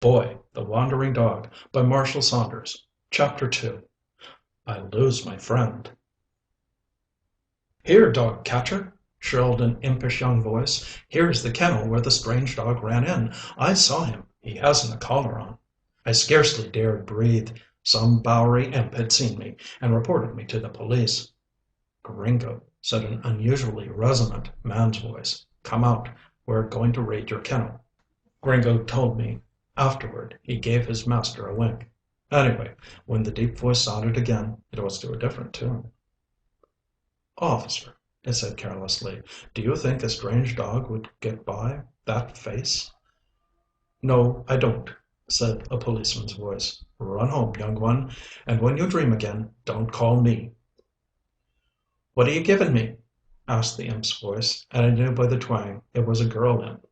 Boy, the Wandering Dog by Marshall Saunders. Chapter 2. I Lose My Friend. "Here, dog catcher!" shrilled an impish young voice. "Here's the kennel where the strange dog ran in. I saw him. He hasn't a collar on." I scarcely dared breathe. Some Bowery imp had seen me and reported me to the police. "Gringo," said an unusually resonant man's voice. "Come out. We're going to raid your kennel." Gringo told me afterward he gave his master a wink. Anyway, when the deep voice sounded again, it was to a different tune. "Officer," it said carelessly, "do you think a strange dog would get by that face?" "No, I don't," said a policeman's voice. "Run home, young one, and when you dream again, don't call me." "What are you giving me?" asked the imp's voice, and I knew by the twang it was a girl imp.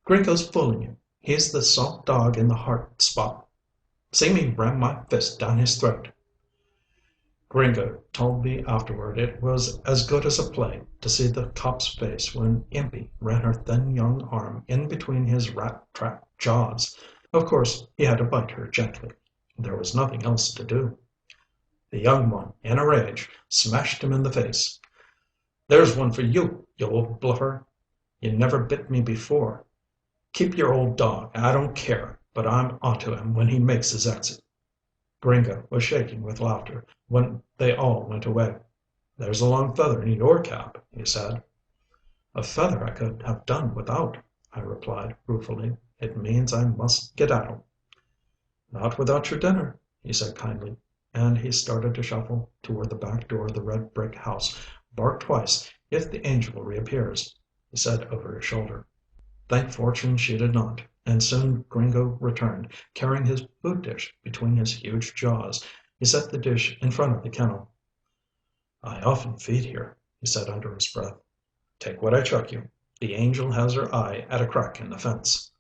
"Gringo's fooling you. He's the soft dog in the heart spot. See me ram my fist down his throat." Gringo told me afterward it was as good as a play to see the cop's face when Impy ran her thin young arm in between his rat-trap jaws. Of course he had to bite her gently. There was nothing else to do. The young one, in a rage, smashed him in the face. "There's one for you, you old bluffer. You never bit me before. Keep your old dog, I don't care, but I'm onto him when he makes his exit." Gringo was shaking with laughter when they all went away. "There's a long feather in your cap," he said. "A feather I could have done without," I replied ruefully. "It means I must skedaddle." "Not without your dinner," he said kindly, and he started to shuffle toward the back door of the red brick house. "Bark twice if the angel reappears," he said over his shoulder. Thank fortune she did not, and soon Gringo returned, carrying his food dish between his huge jaws. He set the dish in front of the kennel. "I often feed here," he said under his breath. "Take what I chuck you. The angel has her eye at a crack in the fence."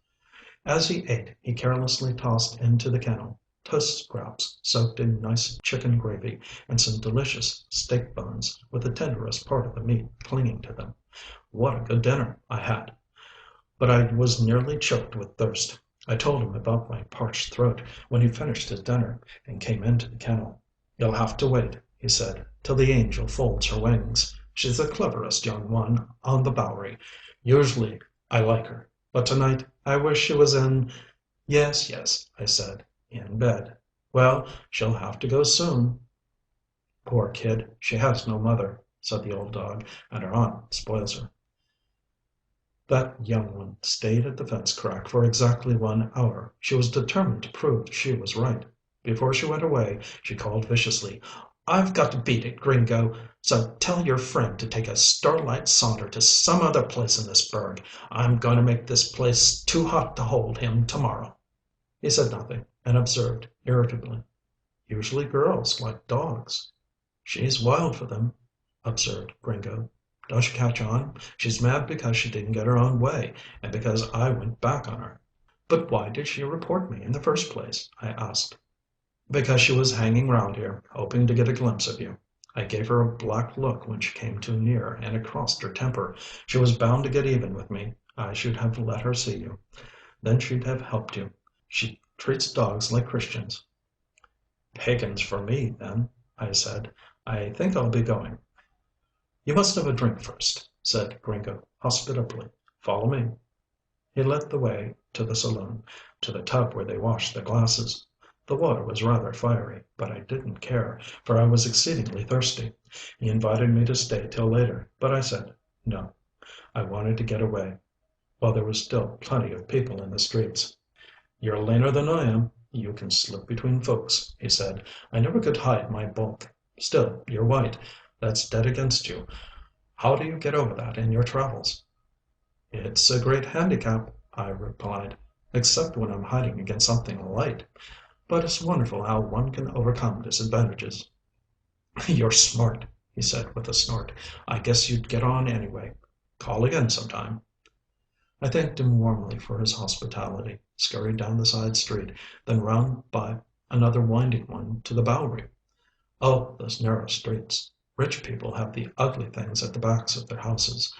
As he ate, he carelessly tossed into the kennel toast scraps soaked in nice chicken gravy and some delicious steak bones with the tenderest part of the meat clinging to them. What a good dinner I had! But I was nearly choked with thirst. I told him about my parched throat when he finished his dinner and came into the kennel. "You'll have to wait," he said, "till the angel folds her wings. She's the cleverest young one on the Bowery. Usually I like her, but tonight I wish she was in—" "Yes, yes," I said, "in bed. Well, she'll have to go soon." "Poor kid, she has no mother," said the old dog, "and her aunt spoils her." That young one stayed at the fence crack for exactly 1 hour. She was determined to prove she was right. Before she went away, she called viciously, "I've got to beat it, Gringo, so tell your friend to take a starlight saunter to some other place in this burg. I'm going to make this place too hot to hold him tomorrow." He said nothing, and observed irritably, "Usually girls like dogs." "She's wild for them," observed Gringo. "Don't you catch on? She's mad because she didn't get her own way, and because I went back on her." "But why did she report me in the first place?" I asked. "Because she was hanging round here, hoping to get a glimpse of you. I gave her a black look when she came too near, and it crossed her temper. She was bound to get even with me. I should have let her see you. Then she'd have helped you. She treats dogs like Christians." "Pagans for me, then," I said. "I think I'll be going." "You must have a drink first," said Gringo hospitably. "Follow me." He led the way to the saloon, to the tub where they washed the glasses. The water was rather fiery, but I didn't care, for I was exceedingly thirsty. He invited me to stay till later, but I said no. I wanted to get away, while there was still plenty of people in the streets. "You're leaner than I am. You can slip between folks," he said. "I never could hide my bulk. Still, you're white. That's dead against you. How do you get over that in your travels?" "It's a great handicap," I replied, "except when I'm hiding against something light. But it's wonderful how one can overcome disadvantages." "You're smart," he said with a snort. "I guess you'd get on anyway. Call again sometime." I thanked him warmly for his hospitality, scurried down the side street, then round by another winding one to the Bowery. Oh, those narrow streets! Rich people have the ugly things at the backs of their houses.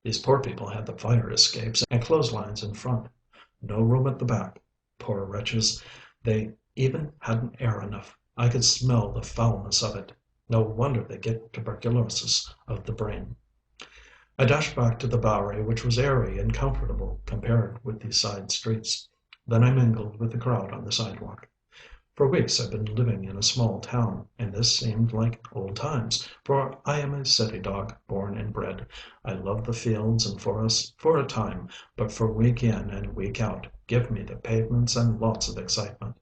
These poor people had the fire escapes and clotheslines in front. No room at the back. Poor wretches, they even hadn't air enough. I could smell the foulness of it. No wonder they get tuberculosis of the brain. I dashed back to the Bowery, which was airy and comfortable compared with these side streets. Then I mingled with the crowd on the sidewalk. For weeks I've been living in a small town, and this seemed like old times, for I am a city dog born and bred. I love the fields and forests for a time, but for week in and week out, give me the pavements and lots of excitement.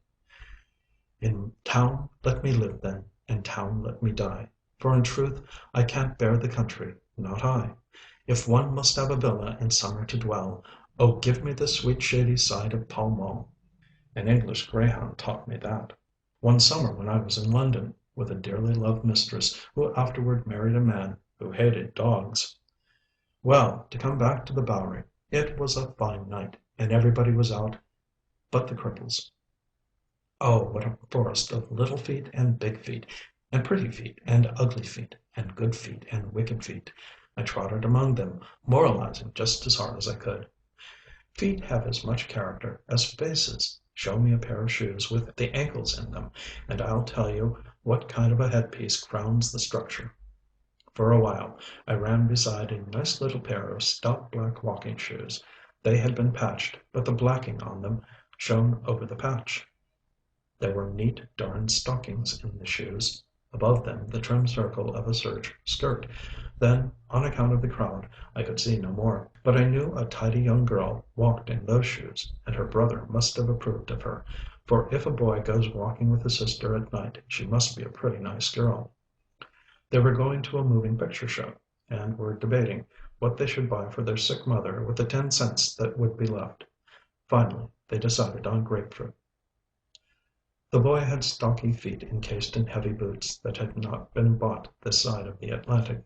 In town let me live then, in town let me die, for in truth I can't bear the country, not I. If one must have a villa in summer to dwell, oh give me the sweet shady side of Pall Mall. An English greyhound taught me that. One summer when I was in London, with a dearly loved mistress who afterward married a man who hated dogs. Well, to come back to the Bowery, it was a fine night, and everybody was out but the cripples. Oh, what a forest of little feet and big feet, and pretty feet and ugly feet, and good feet and wicked feet. I trotted among them, moralizing just as hard as I could. Feet have as much character as faces. Show me a pair of shoes with the ankles in them, and I'll tell you what kind of a headpiece crowns the structure. For a while I ran beside a nice little pair of stout black walking shoes. They had been patched, but the blacking on them shone over the patch. There were neat darned stockings in the shoes, above them the trim circle of a serge skirt. Then, on account of the crowd, I could see no more. But I knew a tidy young girl walked in those shoes, and her brother must have approved of her, for if a boy goes walking with a sister at night she must be a pretty nice girl. They were going to a moving picture show, and were debating what they should buy for their sick mother with the 10 cents that would be left. Finally, they decided on grapefruit. The boy had stocky feet encased in heavy boots that had not been bought this side of the Atlantic.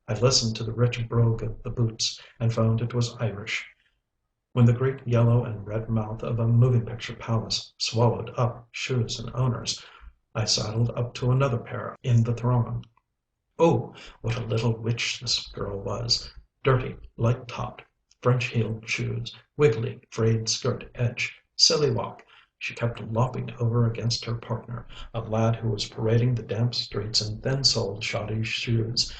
I listened to the rich brogue of the boots, and found it was Irish. When the great yellow and red mouth of a moving picture palace swallowed up shoes and owners, I sidled up to another pair in the throng. Oh, what a little witch this girl was! Dirty, light-topped, French-heeled shoes, wiggly, frayed skirt edge, silly walk. She kept lopping over against her partner, a lad who was parading the damp streets in thin-soled, shoddy shoes,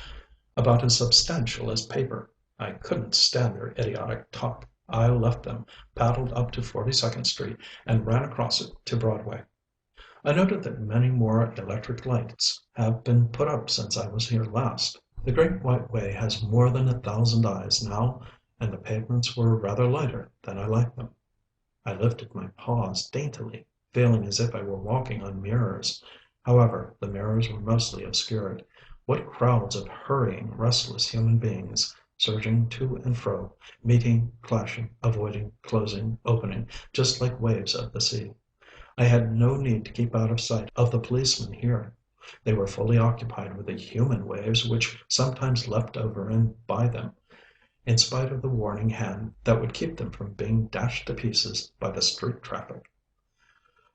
about as substantial as paper. I couldn't stand their idiotic talk. I left them, paddled up to 42nd Street, and ran across it to Broadway. I noted that many more electric lights have been put up since I was here last. The Great White Way has more than 1,000 eyes now, and the pavements were rather lighter than I liked them. I lifted my paws daintily, feeling as if I were walking on mirrors. However, the mirrors were mostly obscured. What crowds of hurrying, restless human beings, surging to and fro, meeting, clashing, avoiding, closing, opening, just like waves of the sea. I had no need to keep out of sight of the policemen here. They were fully occupied with the human waves which sometimes leapt over and by them, in spite of the warning hand that would keep them from being dashed to pieces by the street traffic.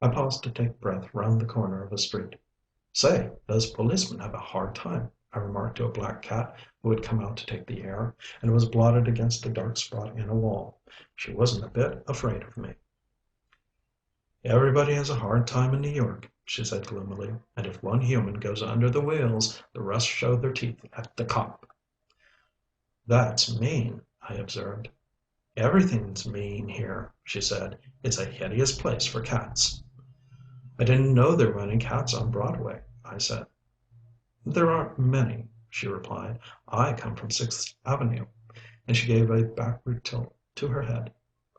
I paused to take breath round the corner of a street. "Say, those policemen have a hard time," I remarked to a black cat who had come out to take the air, and was blotted against a dark spot in a wall. She wasn't a bit afraid of me. "Everybody has a hard time in New York," she said gloomily, "and if one human goes under the wheels, the rest show their teeth at the cop." "That's mean," I observed. "Everything's mean here," she said. "It's a hideous place for cats." "I didn't know there were any cats on Broadway," I said. "There aren't many," she replied. "I come from Sixth Avenue," and she gave a backward tilt to her head.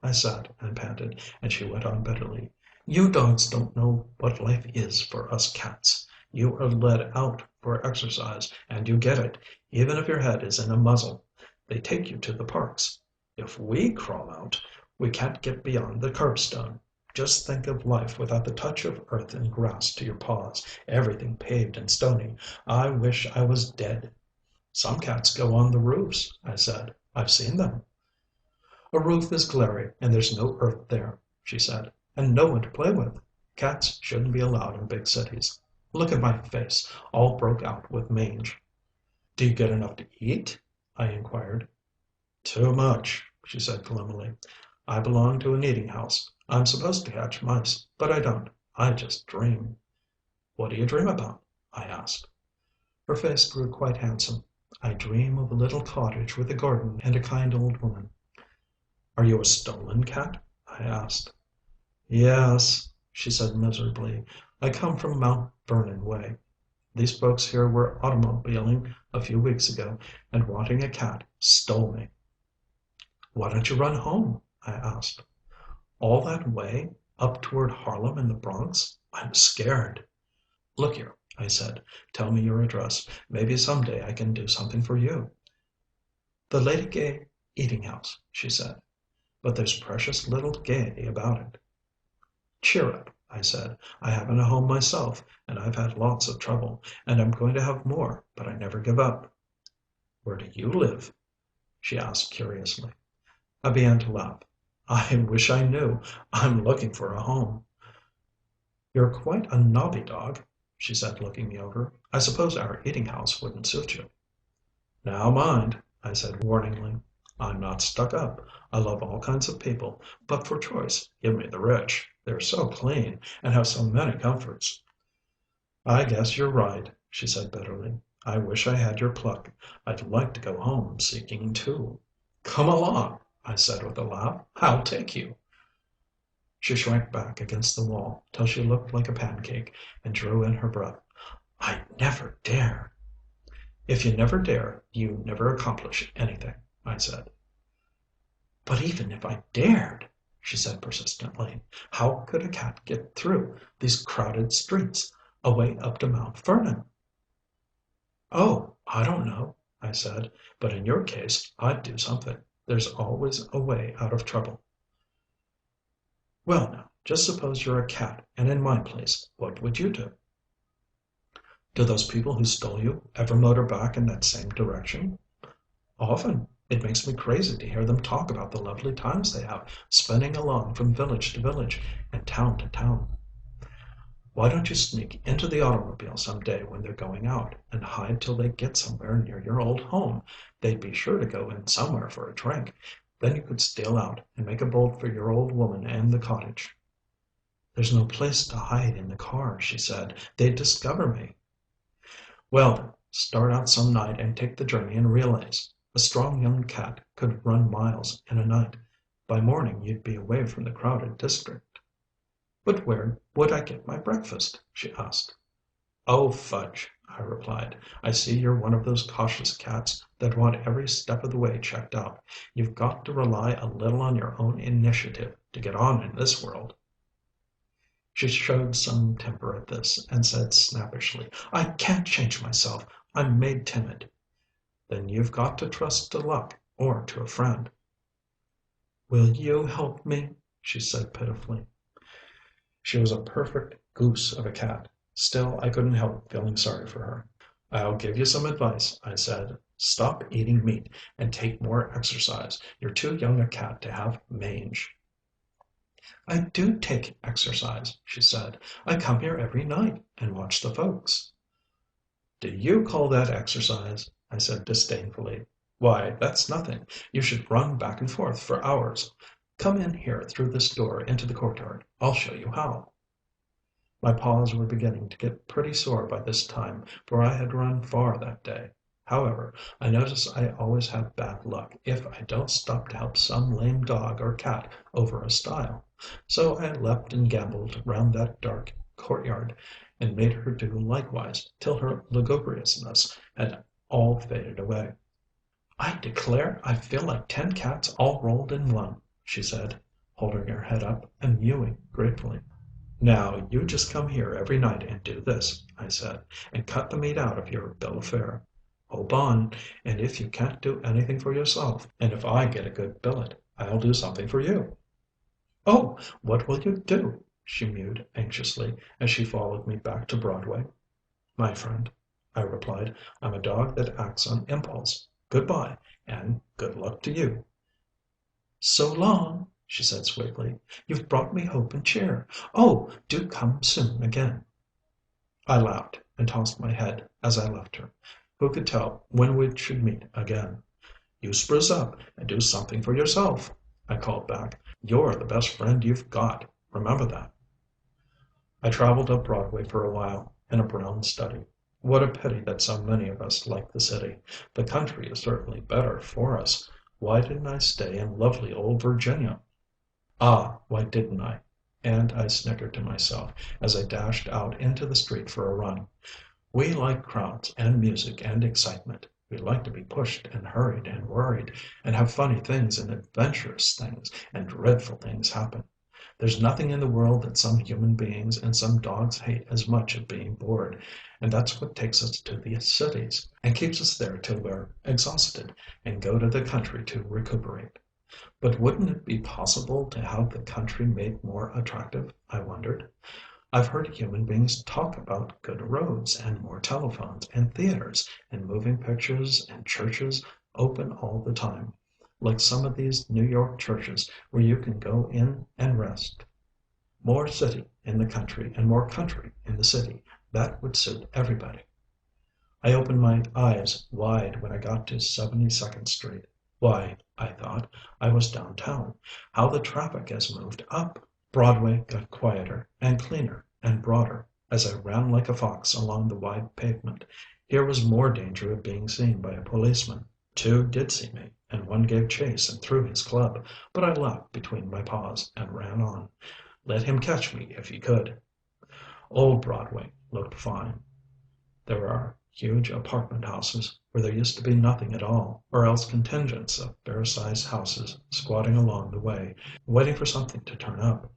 I sat and panted, and she went on bitterly. "You dogs don't know what life is for us cats. You are led out for exercise, and you get it, even if your head is in a muzzle. They take you to the parks. If we crawl out, we can't get beyond the curbstone. Just think of life without the touch of earth and grass to your paws, everything paved and stony. I wish I was dead." "Some cats go on the roofs," I said. "I've seen them." "A roof is glary and there's no earth there," she said, "and no one to play with. Cats shouldn't be allowed in big cities. Look at my face, all broke out with mange." "Do you get enough to eat?" I inquired. "Too much," she said gloomily. "I belong to an eating house. I'm supposed to catch mice, but I don't. I just dream." "What do you dream about?" I asked. Her face grew quite handsome. "I dream of a little cottage with a garden and a kind old woman." "Are you a stolen cat?" I asked. "Yes," she said miserably. "I come from Mount Vernon way. These folks here were automobiling a few weeks ago, and wanting a cat, stole me." "Why don't you run home?" I asked. "All that way? Up toward Harlem and the Bronx? I'm scared." "Look here," I said. "Tell me your address. Maybe some day I can do something for you." "The Lady Gay eating house," she said. "But there's precious little gaiety about it." "Cheer up," I said. "I haven't a home myself, and I've had lots of trouble, and I'm going to have more, but I never give up." "Where do you live?" she asked curiously. I began to laugh. "I wish I knew. I'm looking for a home." "You're quite a nobby dog," she said, looking me over. "I suppose our eating house wouldn't suit you." "Now mind," I said warningly. "I'm not stuck up. I love all kinds of people, but for choice give me the rich. They're so clean, and have so many comforts." "I guess you're right," she said bitterly. "I wish I had your pluck. I'd like to go home seeking too." "Come along," I said with a laugh. "I'll take you." She shrank back against the wall till she looked like a pancake, and drew in her breath. "I never dare." "If you never dare, you never accomplish anything," I said. "But even if I dared," she said persistently, "how could a cat get through these crowded streets, away up to Mount Vernon?" "Oh, I don't know," I said. "But in your case I'd do something. There's always a way out of trouble." "Well now, just suppose you're a cat and in my place, what would you do?" "Do those people who stole you ever motor back in that same direction?" "Often. It makes me crazy to hear them talk about the lovely times they have, spinning along from village to village and town to town." "Why don't you sneak into the automobile some day when they're going out, and hide till they get somewhere near your old home? They'd be sure to go in somewhere for a drink. Then you could steal out and make a bolt for your old woman and the cottage." "There's no place to hide in the car," she said. "They'd discover me." "Well then, start out some night and take the journey in relays. A strong young cat could run miles in a night. By morning you'd be away from the crowded district." "But where would I get my breakfast?" she asked. "Oh, fudge!" I replied. "I see you're one of those cautious cats that want every step of the way checked out. You've got to rely a little on your own initiative to get on in this world." She showed some temper at this, and said snappishly, "I can't change myself. I'm made timid." "Then you've got to trust to luck or to a friend." "Will you help me?" she said pitifully. She was a perfect goose of a cat. Still I couldn't help feeling sorry for her. "I'll give you some advice," I said. "Stop eating meat and take more exercise. You're too young a cat to have mange." "I do take exercise," she said. "I come here every night and watch the folks." "Do you call that exercise?" I said disdainfully. "Why, that's nothing. You should run back and forth for hours. Come in here through this door into the courtyard. I'll show you how." My paws were beginning to get pretty sore by this time, for I had run far that day. However, I notice I always have bad luck if I don't stop to help some lame dog or cat over a stile. So I leapt and gambolled round that dark courtyard, and made her do likewise, till her lugubriousness had all faded away. "I declare I feel like 10 cats all rolled in one," she said, holding her head up and mewing gratefully. "Now, you just come here every night and do this," I said, "and cut the meat out of your bill of fare. Hope on, and if you can't do anything for yourself, and if I get a good billet, I'll do something for you." "Oh, what will you do?" she mewed anxiously, as she followed me back to Broadway. "My friend," I replied, "I'm a dog that acts on impulse. Good bye, and good luck to you." "So long," she said sweetly. "You've brought me hope and cheer. Oh, do come soon again." I laughed and tossed my head as I left her. Who could tell when we should meet again? "You spruce up and do something for yourself." I called back. "You're the best friend you've got. Remember that." I traveled up Broadway for a while, in a brown study. What a pity that so many of us like the city. The country is certainly better for us. Why didn't I stay in lovely old Virginia? Ah, why didn't I? And I snickered to myself as I dashed out into the street for a run. We like crowds and music and excitement. We like to be pushed and hurried and worried, and have funny things and adventurous things, and dreadful things happen. There's nothing in the world that some human beings and some dogs hate as much as being bored, and that's what takes us to the cities, and keeps us there till we're exhausted, and go to the country to recuperate. But wouldn't it be possible to have the country made more attractive, I wondered. I've heard human beings talk about good roads, and more telephones, and theaters, and moving pictures, and churches open all the time, like some of these New York churches where you can go in and rest. More city in the country and more country in the city. That would suit everybody. I opened my eyes wide when I got to 72nd Street. Why, I thought, I was downtown. How the traffic has moved up! Broadway got quieter and cleaner and broader as I ran like a fox along the wide pavement. Here was more danger of being seen by a policeman. Two did see me, and one gave chase and threw his club, but I laughed between my paws and ran on. Let him catch me if he could. Old Broadway looked fine. There are huge apartment houses where there used to be nothing at all, or else contingents of fair-sized houses squatting along the way, waiting for something to turn up.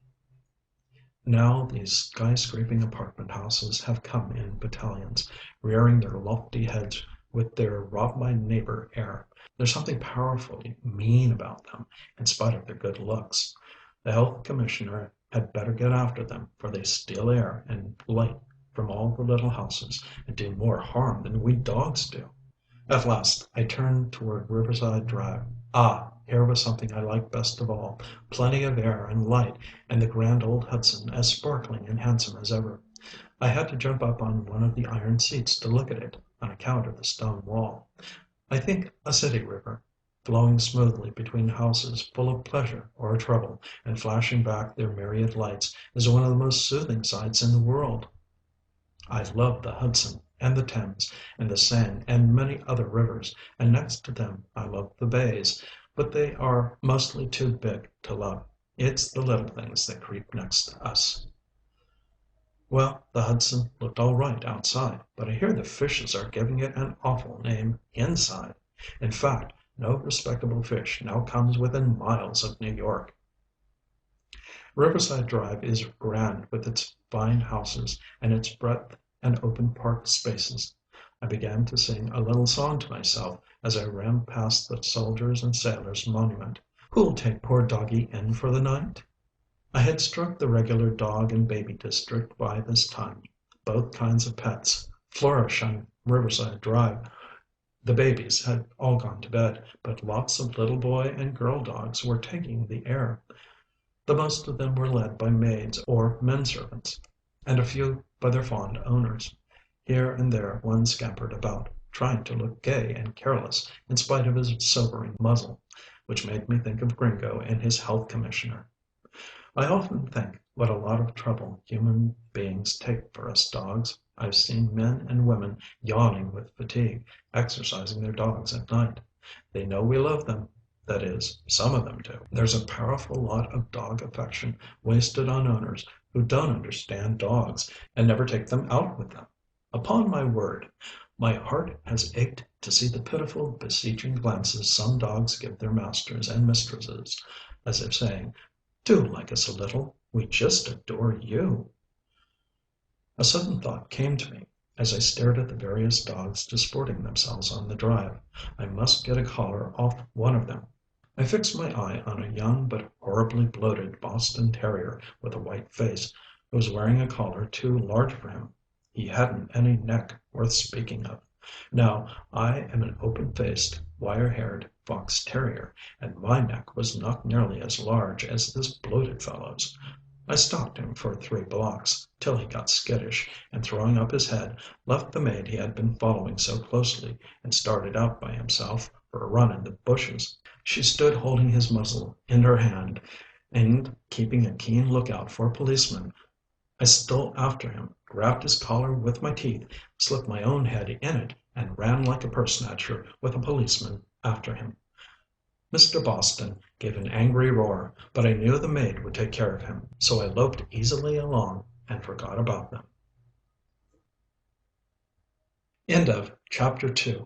Now these skyscraping apartment houses have come in battalions, rearing their lofty heads with their rob-my-neighbor air. There's something powerfully mean about them, in spite of their good looks. The health commissioner had better get after them, for they steal air and light from all the little houses, and do more harm than we dogs do. At last I turned toward Riverside Drive. Ah, here was something I liked best of all. Plenty of air and light, and the grand old Hudson as sparkling and handsome as ever. I had to jump up on one of the iron seats to look at it, on account of the stone wall. I think a city river, flowing smoothly between houses full of pleasure or trouble, and flashing back their myriad lights, is one of the most soothing sights in the world. I love the Hudson, and the Thames, and the Seine, and many other rivers, and next to them I love the bays, but they are mostly too big to love. It's the little things that creep next us. Well, the Hudson looked all right outside, but I hear the fishes are giving it an awful name inside. In fact, no respectable fish now comes within miles of New York. Riverside Drive is grand with its fine houses and its breadth and open park spaces. I began to sing a little song to myself as I ran past the Soldiers and Sailors Monument. Who'll take poor doggy in for the night? I had struck the regular dog and baby district by this time. Both kinds of pets flourish on Riverside Drive. The babies had all gone to bed, but lots of little boy and girl dogs were taking the air. The most of them were led by maids or men-servants, and a few by their fond owners. Here and there one scampered about, trying to look gay and careless in spite of his sobering muzzle, which made me think of Gringo and his health commissioner. I often think what a lot of trouble human beings take for us dogs. I've seen men and women yawning with fatigue, exercising their dogs at night. They know we love them. That is, some of them do. There's a powerful lot of dog affection wasted on owners who don't understand dogs and never take them out with them. Upon my word, my heart has ached to see the pitiful, beseeching glances some dogs give their masters and mistresses, as if saying, "Do like us a little. We just adore you." A sudden thought came to me as I stared at the various dogs disporting themselves on the drive. I must get a collar off one of them. I fixed my eye on a young but horribly bloated Boston terrier with a white face, who was wearing a collar too large for him. He hadn't any neck worth speaking of. Now, I am an open-faced, wire-haired fox terrier, and my neck was not nearly as large as this bloated fellow's. I stalked him for 3 blocks, till he got skittish, and throwing up his head, left the maid he had been following so closely, and started out by himself, for a run in the bushes. She stood holding his muzzle in her hand and keeping a keen lookout for policemen. I stole after him, grabbed his collar with my teeth, slipped my own head in it, and ran like a purse snatcher with a policeman after him. Mr. Boston gave an angry roar, but I knew the maid would take care of him, so I loped easily along and forgot about them. Chapter 3